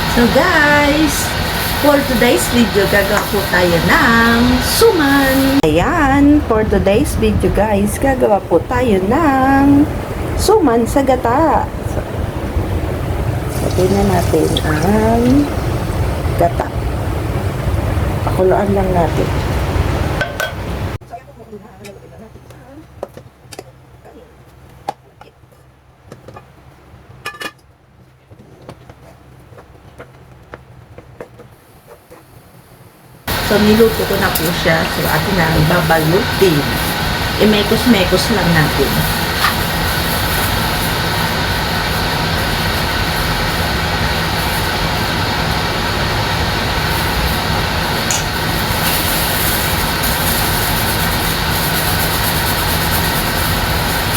So guys, for today's video, gagawa po tayo ng suman. Ayan, for today's video guys, gagawa po tayo ng suman sa gata. So, na natin ang gata. Pakuluan lang natin. So, niluto ko na po siya. So, atin na babalutin. Imekos-mekos lang natin.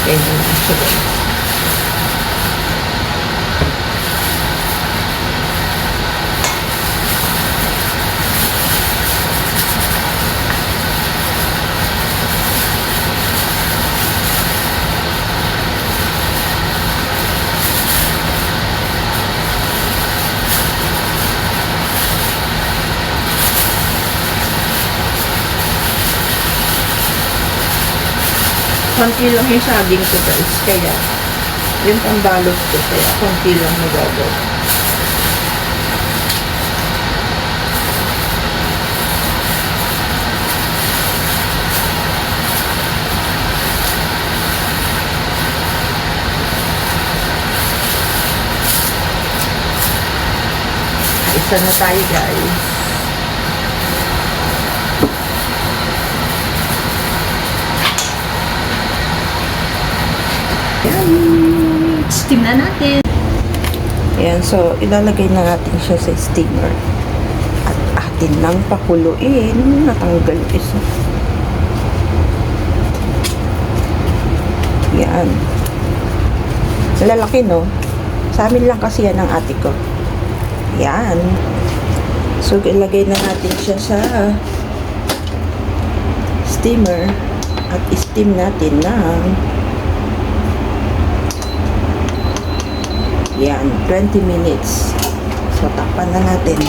Ganyan lang siya guys. Konti lang yung saging ko guys, kaya yung pambalot ko, kaya konti lang magagawa. Isa na tayo guys. Steam na natin. Ayan, so ilalagay na natin siya sa steamer. At atin lang pakuluin. Natanggal isa. Ayan. Lalaki, no? Sa amin lang kasi yan ang ate ko. Ayan. So, ilagay na natin siya sa steamer. At steam natin ng yan, 20 minutes. So, takpan na natin.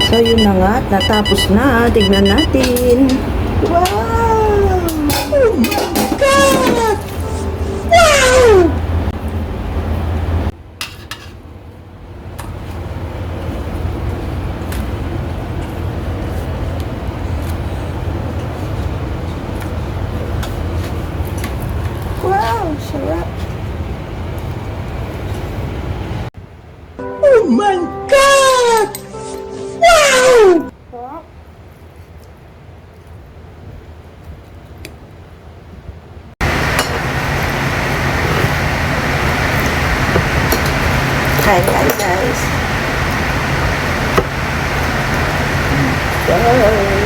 So, yun na nga. Natapos na. Tignan natin. Wow! Oh my God! Wow! Wow! Sarap! Oh my God! Wow! Hi guys. Go.